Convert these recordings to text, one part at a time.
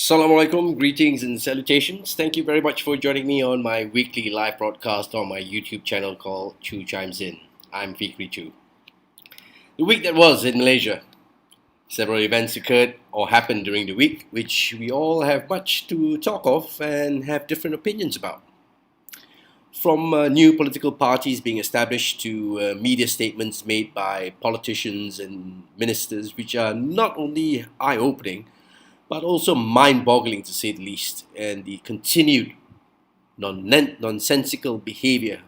Assalamualaikum, greetings and salutations. Thank you very much for joining me on my weekly live broadcast on my YouTube channel called Chu Chimes In. I'm Fikri Chu. The week that was in Malaysia, several events occurred or happened during the week, which we all have much to talk of and have different opinions about. From new political parties being established to media statements made by politicians and ministers, which are not only eye-opening, but also mind-boggling to say the least, and the continued nonsensical behavior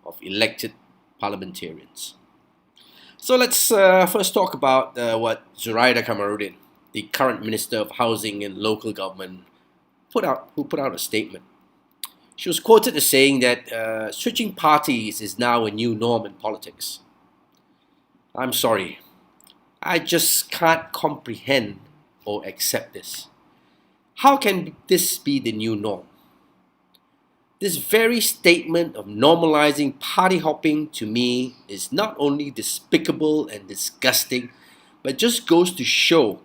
of elected parliamentarians. So let's first talk about what Zuraida Kamarudin, the current Minister of Housing and Local Government, put out a statement. She was quoted as saying that switching parties is now a new norm in politics. I'm sorry, I just can't comprehend or accept this. How can this be the new norm? This very statement of normalizing party hopping to me is not only despicable and disgusting, but just goes to show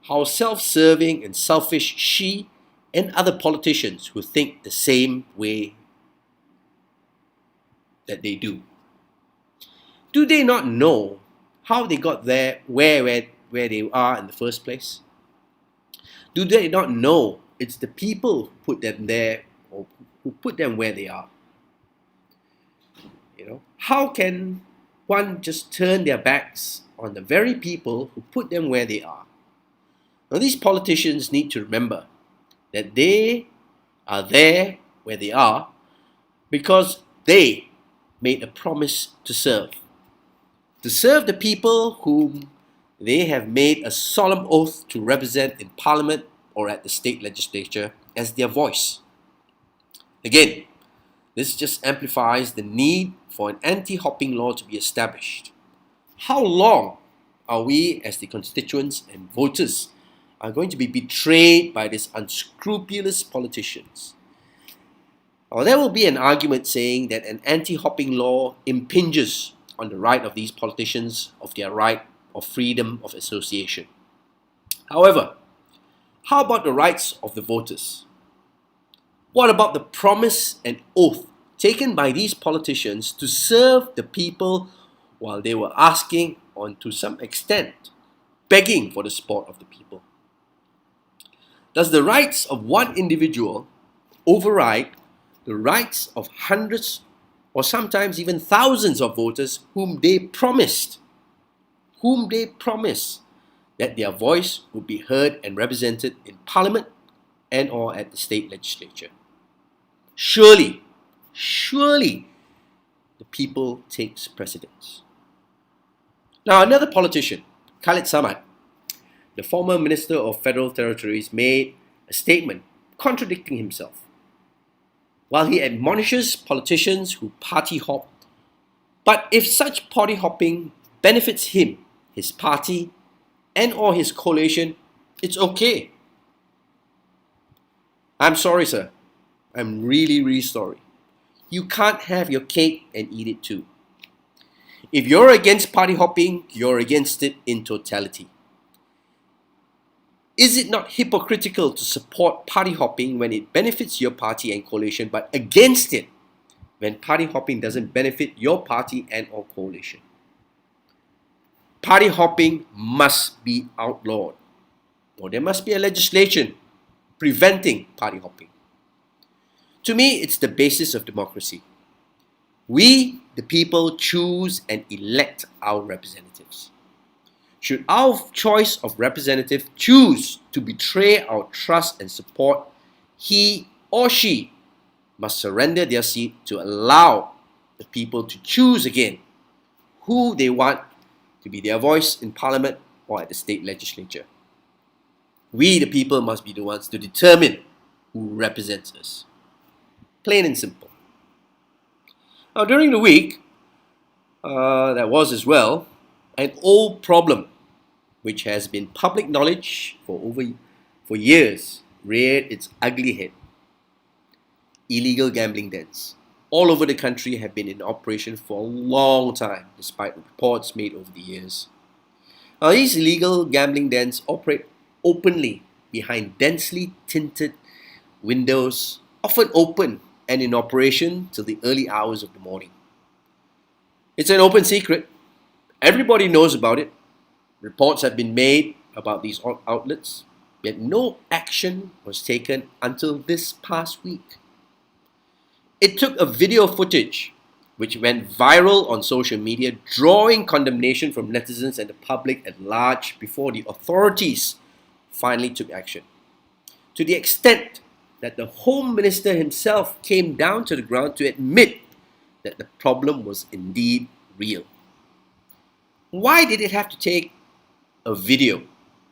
how self-serving and selfish she and other politicians who think the same way that they do. Do they not know how they got there, where they are in the first place? Do they not know it's the people who put them there or who put them where they are? How can one just turn their backs on the very people who put them where they are? Now, these politicians need to remember that they are there where they are because they made a promise to serve the people whom they have made a solemn oath to represent in Parliament or at the state legislature as their voice. Again, this just amplifies the need for an anti-hopping law to be established. How long are we as the constituents and voters are going to be betrayed by these unscrupulous politicians? Or there will be an argument saying that an anti-hopping law impinges on the right of these politicians of their right of freedom of association. However, how about the rights of the voters? What about the promise and oath taken by these politicians to serve the people while they were asking, or to some extent, begging for the support of the people? Does the rights of one individual override the rights of hundreds or sometimes even thousands of voters whom they promised that their voice would be heard and represented in Parliament and or at the state legislature? Surely, the people takes precedence. Now, another politician, Khalid Samad, the former Minister of Federal Territories, made a statement contradicting himself. While he admonishes politicians who party hop, but if such party hopping benefits him, his party, and or his coalition, it's okay. I'm sorry, sir. I'm really sorry. You can't have your cake and eat it too. If you're against party hopping, you're against it in totality. Is it not hypocritical to support party hopping when it benefits your party and coalition, but against it when party hopping doesn't benefit your party and or coalition? Party hopping must be outlawed, or there must be a legislation preventing party hopping. To me, it's the basis of democracy. We, the people, choose and elect our representatives. Should our choice of representative choose to betray our trust and support, he or she must surrender their seat to allow the people to choose again who they want to be their voice in Parliament or at the state legislature. We, the people, must be the ones to determine who represents us. Plain and simple. Now, during the week, that was as well an old problem which has been public knowledge for years, reared its ugly head. Illegal gambling dens all over the country have been in operation for a long time, despite reports made over the years. Now, these illegal gambling dens operate openly behind densely tinted windows, often open and in operation till the early hours of the morning. It's an open secret. Everybody knows about it. Reports have been made about these outlets, yet no action was taken until this past week. It took a video footage which went viral on social media, drawing condemnation from netizens and the public at large before the authorities finally took action. To the extent that the Home Minister himself came down to the ground to admit that the problem was indeed real. Why did it have to take a video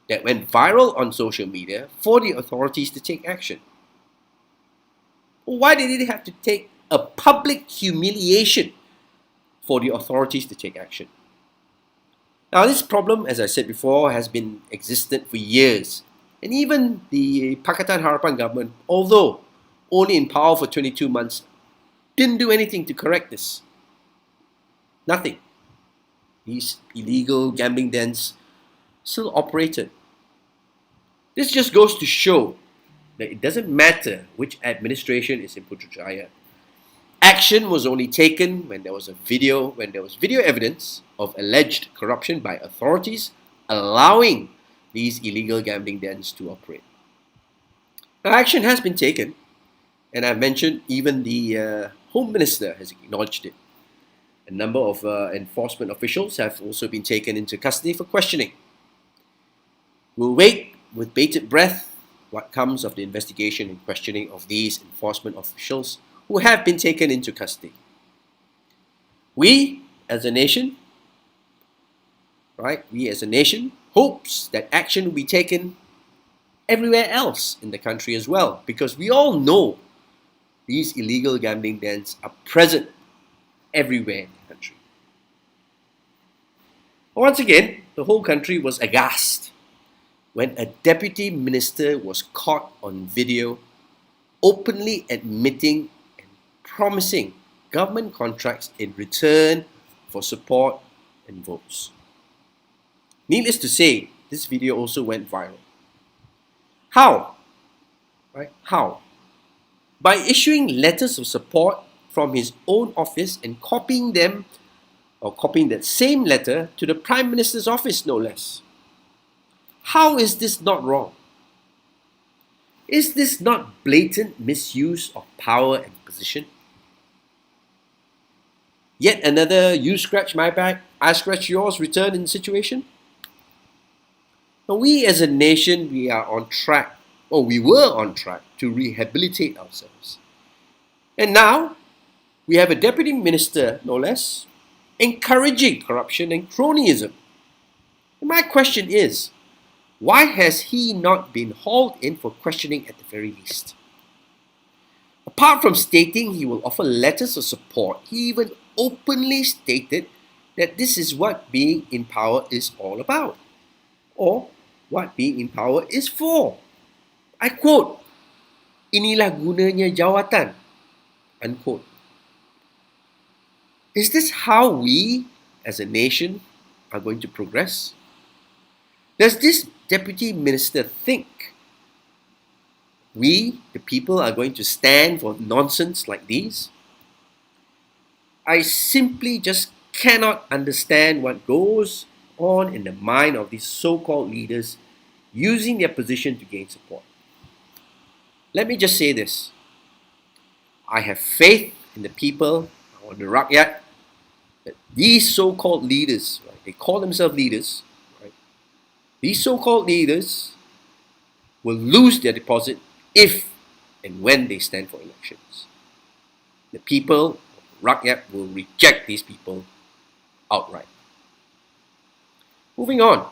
that went viral on social media for the authorities to take action? Why did it have to take a public humiliation for the authorities to take action? Now, this problem, as I said before, has been existent for years. And even the Pakatan Harapan government, although only in power for 22 months, didn't do anything to correct this. Nothing. These illegal gambling dens still operated. This just goes to show that it doesn't matter which administration is in Putrajaya. Action was only taken when there was video evidence of alleged corruption by authorities allowing these illegal gambling dens to operate. Now, action has been taken, and I've mentioned even the Home Minister has acknowledged it. A number of enforcement officials have also been taken into custody for questioning. We'll wait with bated breath what comes of the investigation and questioning of these enforcement officials who have been taken into custody. We as a nation, hopes that action will be taken everywhere else in the country as well, because we all know these illegal gambling dens are present everywhere in the country. Once again, the whole country was aghast when a deputy minister was caught on video openly admitting and promising government contracts in return for support and votes. Needless to say, this video also went viral. How? How? By issuing letters of support from his own office and copying that same letter to the Prime Minister's office, no less. How is this not wrong? Is this not blatant misuse of power and position? Yet another you scratch my back, I scratch yours return in situation? Now, we as a nation, we were on track to rehabilitate ourselves. And now, we have a deputy minister, no less, encouraging corruption and cronyism. And my question is, why has he not been hauled in for questioning at the very least? Apart from stating he will offer letters of support, he even openly stated that this is what being in power is all about, or what being in power is for. I quote, "Inilah gunanya jawatan," unquote. Is this how we, as a nation, are going to progress? Does this deputy minister think we, the people, are going to stand for nonsense like these? I simply just cannot understand what goes on in the mind of these so-called leaders using their position to gain support. Let me just say this. I have faith in the people or the rakyat that these so-called leaders, they call themselves leaders, these so-called leaders will lose their deposit if and when they stand for elections. The people, rakyat, will reject these people outright. Moving on.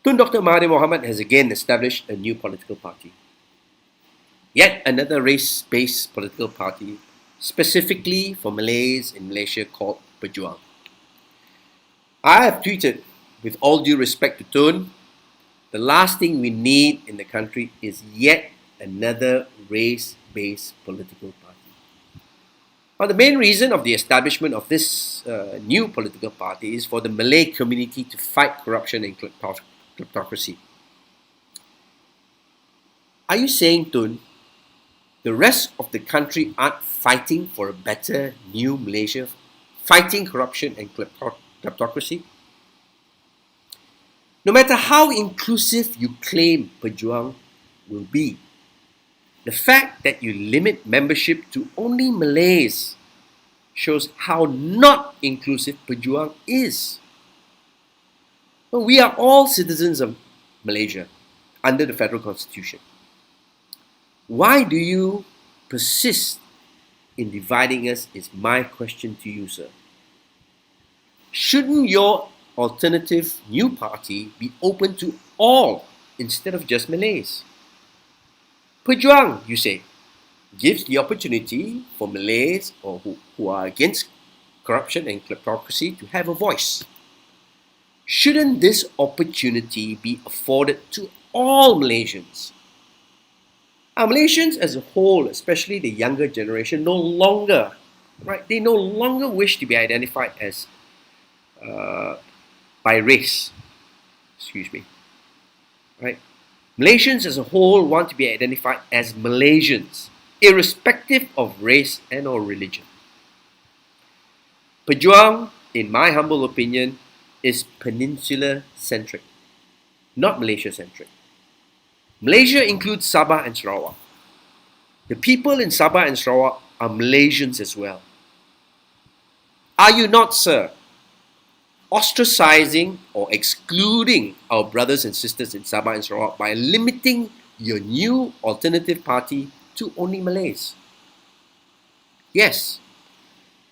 Tun Dr. Mahathir Mohamad has again established a new political party. Yet another race-based political party, specifically for Malays in Malaysia, called Pejuang. I have tweeted, with all due respect to Tun, the last thing we need in the country is yet another race-based political party. Now, the main reason of the establishment of this new political party is for the Malay community to fight corruption and kleptocracy. Are you saying, Tun, the rest of the country aren't fighting for a better new Malaysia, fighting corruption and kleptocracy? No matter how inclusive you claim Pejuang will be, the fact that you limit membership to only Malays shows how not inclusive Pejuang is. Well, we are all citizens of Malaysia under the federal constitution. Why do you persist in dividing us is my question to you, sir. Shouldn't your alternative new party be open to all instead of just Malays? Pejuang, you say, gives the opportunity for Malays or who are against corruption and kleptocracy to have a voice. Shouldn't this opportunity be afforded to all Malaysians? Our Malaysians as a whole, especially the younger generation, no longer, right? They no longer wish to be identified as by race. Excuse me, right? Malaysians as a whole want to be identified as Malaysians, irrespective of race and or religion. Pejuang, in my humble opinion, is peninsular-centric, not Malaysia-centric. Malaysia includes Sabah and Sarawak. The people in Sabah and Sarawak are Malaysians as well. Are you not, sir, ostracizing or excluding our brothers and sisters in Sabah and Sarawak by limiting your new alternative party to only Malays? Yes,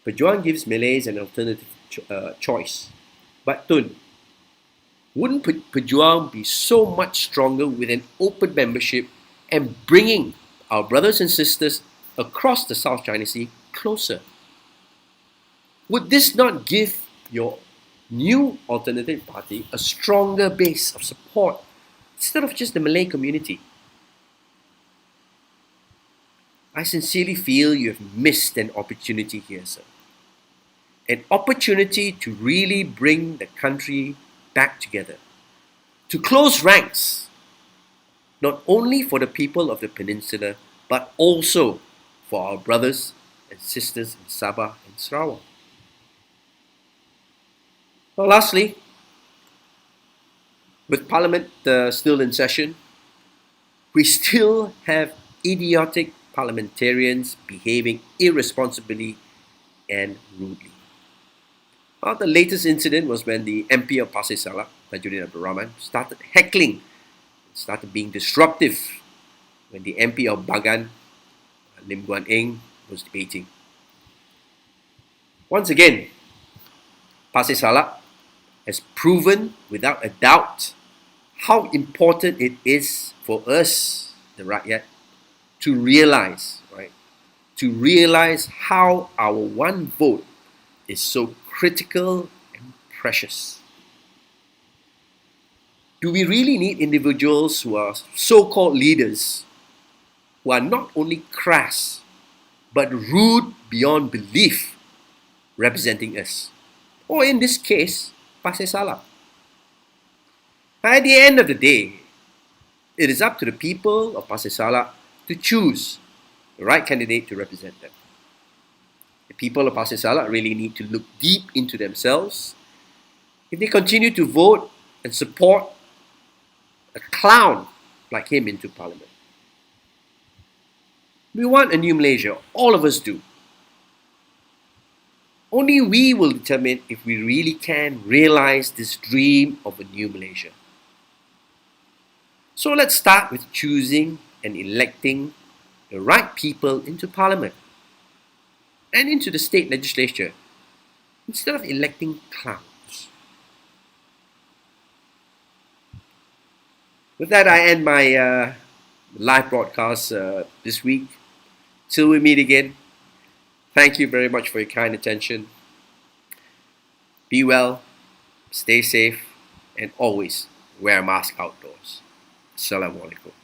Pejuang gives Malays an alternative choice. But Tun, wouldn't Pejuang be so much stronger with an open membership and bringing our brothers and sisters across the South China Sea closer? Would this not give your new alternative party a stronger base of support instead of just the Malay community? I sincerely feel you have missed an opportunity here, sir. An opportunity to really bring the country back together, to close ranks, not only for the people of the peninsula, but also for our brothers and sisters in Sabah and Sarawak. Well, lastly, with Parliament still in session, we still have idiotic parliamentarians behaving irresponsibly and rudely. Well, the latest incident was when the MP of Pasir Salak, Tajuddin Abdul Rahman, started heckling, started being disruptive when the MP of Bagan, Lim Guan Eng, was debating. Once again, Pasir Salak has proven without a doubt how important it is for us, the rakyat, to realize, right? To realize how our one vote is so critical and precious. Do we really need individuals who are so-called leaders who are not only crass but rude beyond belief representing us? Or in this case, Pasir Salak. At the end of the day, it is up to the people of Pasir Salak to choose the right candidate to represent them. The people of Pasir Salak really need to look deep into themselves. If they continue to vote and support a clown like him into parliament. We want a new Malaysia, all of us do. Only we will determine if we really can realize this dream of a new Malaysia. So let's start with choosing and electing the right people into parliament and into the state legislature instead of electing clowns. With that, I end my live broadcast this week. Till we meet again, thank you very much for your kind attention. Be well, stay safe, and always wear a mask outdoors. Assalamualaikum.